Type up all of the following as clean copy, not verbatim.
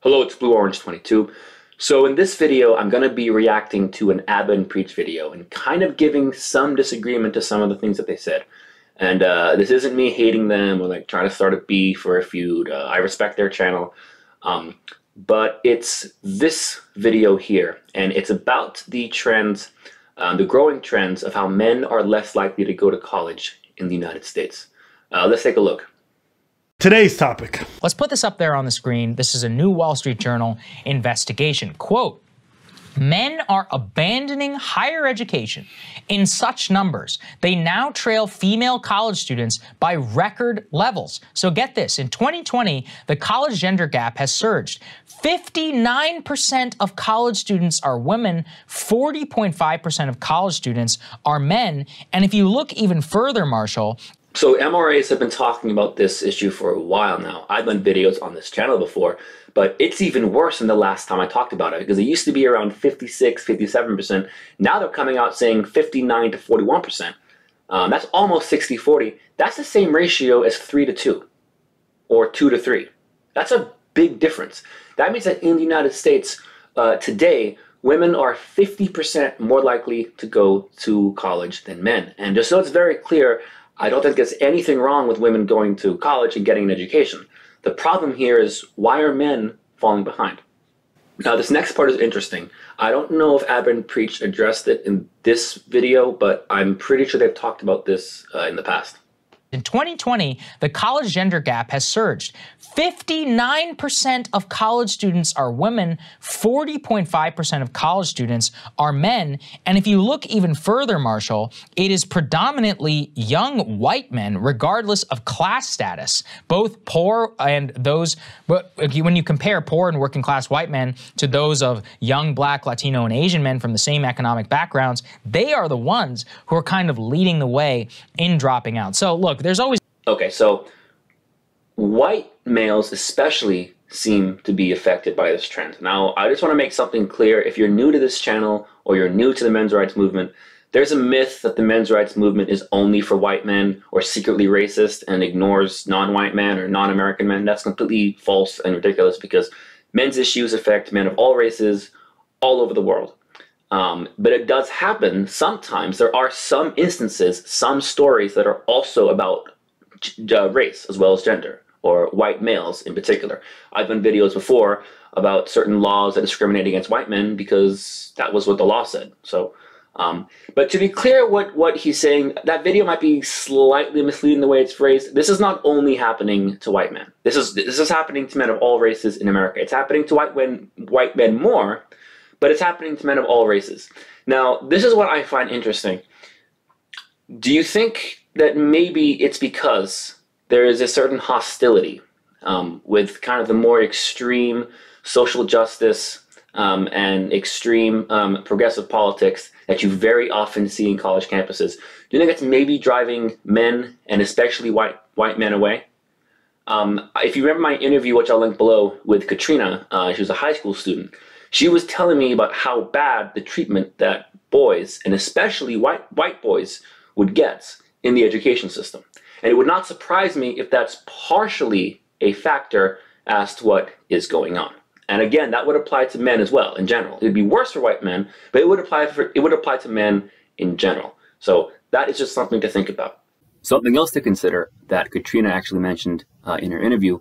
Hello, it's Blue Orange 22. So in this video, I'm going to be reacting to an Abba and Preach video and kind of giving some disagreement to some of the things that they said. And this isn't me hating them or like trying to start a beef or a feud. I respect their channel. But it's this video here, and it's about the trends, the growing trends of how men are less likely to go to college in the United States. Let's take a look. Today's topic. Let's put this up there on the screen. This is a new Wall Street Journal investigation. Quote, men are abandoning higher education in such numbers, they now trail female college students by record levels. So get this, in 2020, the college gender gap has surged. 59% of college students are women, 40.5% of college students are men. And if you look even further, Marshall, so MRAs have been talking about this issue for a while now. I've done videos on this channel before, but it's even worse than the last time I talked about it, because it used to be around 56, 57%. Now they're coming out saying 59 to 41%. That's almost 60-40. That's the same ratio as 3 to 2 or 2 to 3. That's a big difference. That means that in the United States today, women are 50% more likely to go to college than men. And just so it's very clear, I don't think there's anything wrong with women going to college and getting an education. The problem here is, why are men falling behind? Now, this next part is interesting. I don't know if Abba and Preach addressed it in this video, but I'm pretty sure they've talked about this in the past. In 2020, the college gender gap has surged. 59% of college students are women, 40.5% of college students are men. And if you look even further, Marshall, it is predominantly young white men, regardless of class status, both poor and those, but when you compare poor and working class white men to those of young Black, Latino, and Asian men from the same economic backgrounds, they are the ones who are kind of leading the way in dropping out. So look, there's always... Okay, so white males especially seem to be affected by this trend. Now, I just want to make something clear. If you're new to this channel or you're new to the men's rights movement, there's a myth that the men's rights movement is only for white men or secretly racist and ignores non-white men or non-American men. That's completely false and ridiculous, because men's issues affect men of all races all over the world. But it does happen sometimes. There are some instances, some stories that are also about race as well as gender, or white males in particular. I've done videos before about certain laws that discriminate against white men because that was what the law said. So, but to be clear what he's saying, that video might be slightly misleading the way it's phrased. This is not only happening to white men. This is happening to men of all races in America. It's happening to white men more, but it's happening to men of all races. Now, this is what I find interesting. Do you think that maybe it's because there is a certain hostility with kind of the more extreme social justice and extreme progressive politics that you very often see in college campuses? Do you think that's maybe driving men, and especially white men, away? If you remember my interview, which I'll link below, with Katrina, she was a high school student. She was telling me about how bad the treatment that boys, and especially white boys, would get in the education system. And it would not surprise me if that's partially a factor as to what is going on. And again, that would apply to men as well in general. It would be worse for white men, but it would apply to men in general. So that is just something to think about. Something else to consider that Katrina actually mentioned in her interview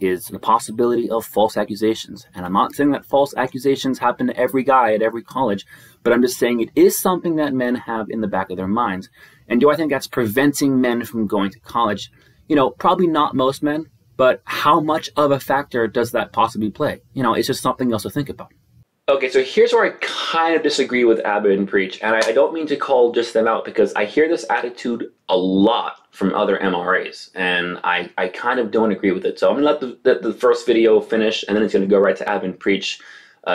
is the possibility of false accusations. And I'm not saying that false accusations happen to every guy at every college, but I'm just saying it is something that men have in the back of their minds. And do I think that's preventing men from going to college? You know, probably not most men, but how much of a factor does that possibly play? You know, it's just something else to think about. Okay, so here's where I kind of disagree with Abba and Preach, and I don't mean to call just them out, because I hear this attitude a lot from other MRAs, and I kind of don't agree with it. So I'm going to let the first video finish, and then it's going to go right to Abba and Preach,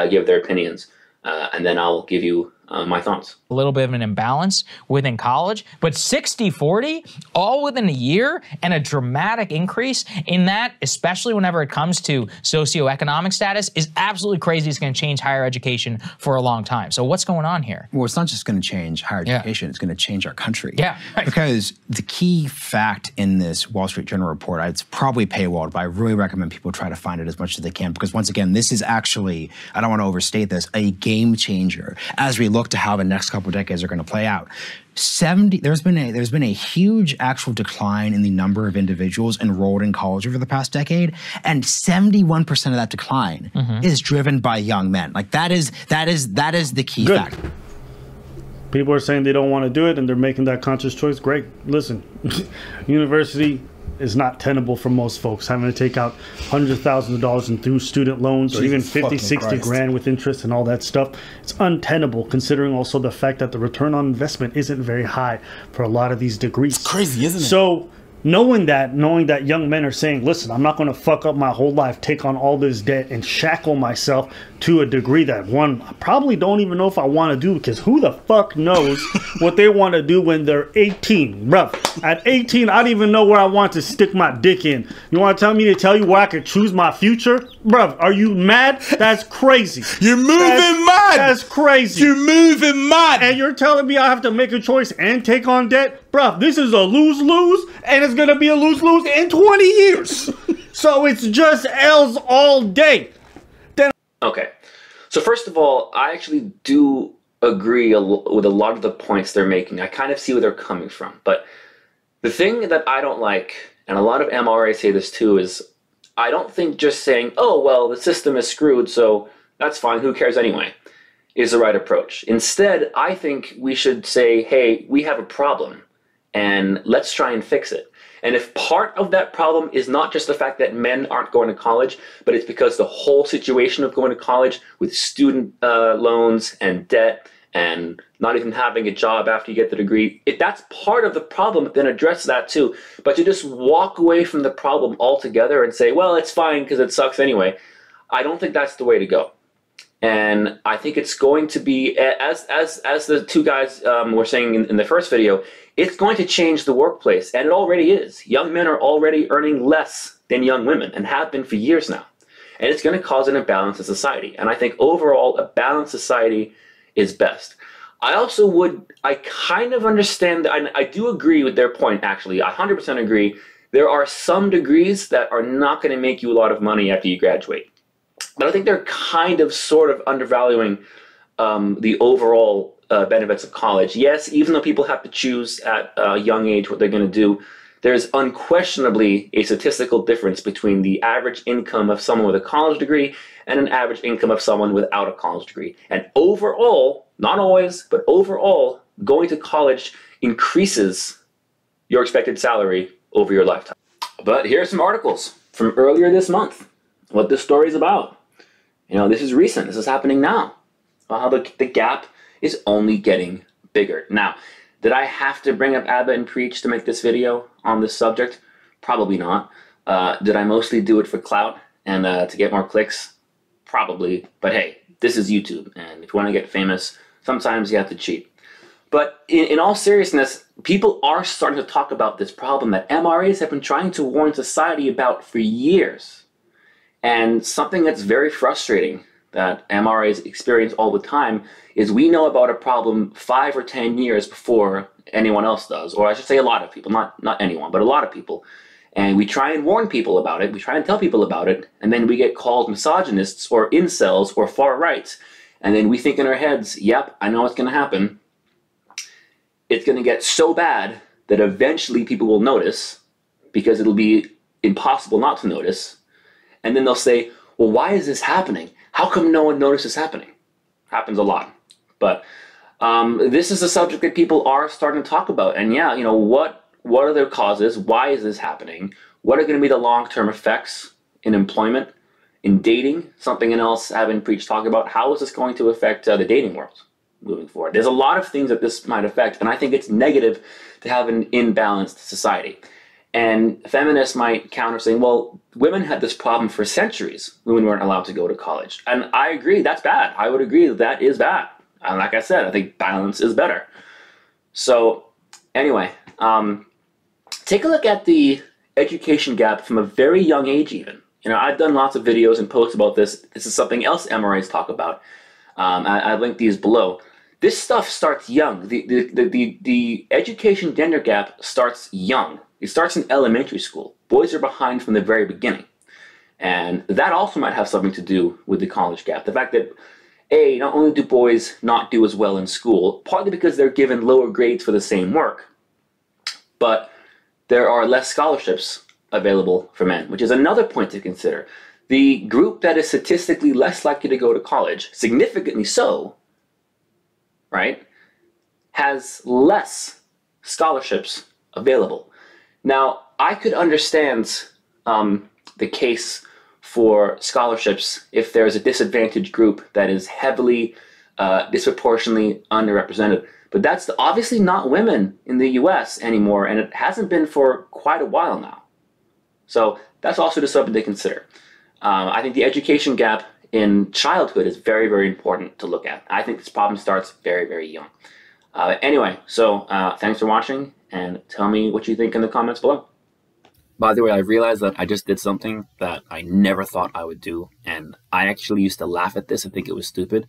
give their opinions, and then I'll give you my thoughts. A little bit of an imbalance within college, but 60-40 all within a year, and a dramatic increase in that, especially whenever it comes to socioeconomic status, is absolutely crazy. It's going to change higher education for a long time. So what's going on here? Well, it's not just going to change higher education, it's going to change our country. Yeah. Right. Because the key fact in this Wall Street Journal report, it's probably paywalled, but I really recommend people try to find it as much as they can, because once again, this is actually, I don't want to overstate this, a game changer as we look to how the next couple of decades are going to play out. There's been a huge actual decline in the number of individuals enrolled in college over the past decade, and 71% of that decline is driven by young men. Like that is the key fact. People are saying they don't want to do it and they're making that conscious choice. Great. Listen, university is not tenable for most folks. Having to take out hundreds of thousands of dollars in through student loans, or even 50, 60 grand with interest and all that stuff. It's untenable, considering also the fact that the return on investment isn't very high for a lot of these degrees. It's crazy, isn't it? So knowing that young men are saying, listen, I'm not going to fuck up my whole life, take on all this debt and shackle myself to a degree that one, I probably don't even know if I want to do, because who the fuck knows what they want to do when they're 18, bruv. At 18, I don't even know where I want to stick my dick in. You want to tell you where I could choose my future? Bruv, are you mad? That's crazy. You're moving mad. That's crazy. You're moving mad. And you're telling me I have to make a choice and take on debt? Bruv, this is a lose-lose, and it's going to be a lose-lose in 20 years. So it's just L's all day. Okay, so first of all, I actually do agree with a lot of the points they're making. I kind of see where they're coming from. But the thing that I don't like, and a lot of MRAs say this too, is I don't think just saying, oh, well, the system is screwed, so that's fine, who cares anyway, is the right approach. Instead, I think we should say, hey, we have a problem, and let's try and fix it. And if part of that problem is not just the fact that men aren't going to college, but it's because the whole situation of going to college with student loans and debt and not even having a job after you get the degree, if that's part of the problem, then address that too. But to just walk away from the problem altogether and say, well, it's fine because it sucks anyway, I don't think that's the way to go. And I think it's going to be, as the two guys were saying in the first video, it's going to change the workplace, and it already is. Young men are already earning less than young women, and have been for years now. And it's going to cause an imbalance in society. And I think overall, a balanced society is best. I kind of understand, I do agree with their point, actually. I 100% agree. There are some degrees that are not going to make you a lot of money after you graduate. But I think they're kind of sort of undervaluing the overall benefits of college. Yes, even though people have to choose at a young age what they're going to do, there's unquestionably a statistical difference between the average income of someone with a college degree and an average income of someone without a college degree. And overall, not always, but overall, going to college increases your expected salary over your lifetime. But here's some articles from earlier this month, what this story is about. You know, this is recent. This is happening now. How the gap is only getting bigger. Now, did I have to bring up Abba and Preach to make this video on this subject? Probably not. Did I mostly do it for clout and to get more clicks? Probably. But hey, this is YouTube, and if you want to get famous, sometimes you have to cheat. But in all seriousness, people are starting to talk about this problem that MRAs have been trying to warn society about for years. And something that's very frustrating that MRAs experience all the time is we know about a problem 5 or 10 years before anyone else does. Or I should say a lot of people, not anyone, but a lot of people. And we try and warn people about it, we try and tell people about it, and then we get called misogynists or incels or far right. And then we think in our heads, yep, I know what's going to happen. It's going to get so bad that eventually people will notice, because it'll be impossible not to notice. And then they'll say, well, why is this happening? How come no one notices happening? Happens a lot. But this is a subject that people are starting to talk about. And yeah, you know, what are their causes? Why is this happening? What are going to be the long-term effects in employment, in dating? Something else I haven't preached talk about. How is this going to affect the dating world moving forward? There's a lot of things that this might affect, and I think it's negative to have an imbalanced society. And feminists might counter saying, well, women had this problem for centuries. Women weren't allowed to go to college. And I agree, that's bad. I would agree that is bad. And like I said, I think balance is better. So anyway, take a look at the education gap from a very young age even. You know, I've done lots of videos and posts about this. This is something else MRIs talk about. I've linked these below. This stuff starts young. The education gender gap starts young. It starts in elementary school. Boys are behind from the very beginning. And that also might have something to do with the college gap. The fact that, A, not only do boys not do as well in school, partly because they're given lower grades for the same work, but there are less scholarships available for men, which is another point to consider. The group that is statistically less likely to go to college, significantly so, right, has less scholarships available. Now, I could understand the case for scholarships if there's a disadvantaged group that is heavily, disproportionately underrepresented. But that's obviously not women in the US anymore, and it hasn't been for quite a while now. So that's also just something to consider. I think the education gap in childhood is very, very important to look at. I think this problem starts very, very young. Anyway, so thanks for watching, and tell me what you think in the comments below. By the way, I realized that I just did something that I never thought I would do, and I actually used to laugh at this and think it was stupid,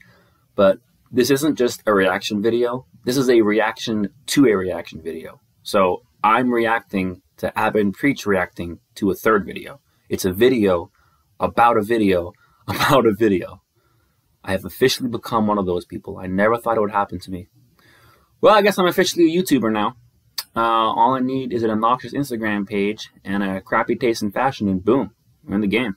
but this isn't just a reaction video. This is a reaction to a reaction video. So I'm reacting to Abin Preach reacting to a third video. It's a video about a video about a video. I have officially become one of those people. I never thought it would happen to me. Well, I guess I'm officially a YouTuber now. All I need is an obnoxious Instagram page and a crappy taste in fashion, and boom, we're in the game.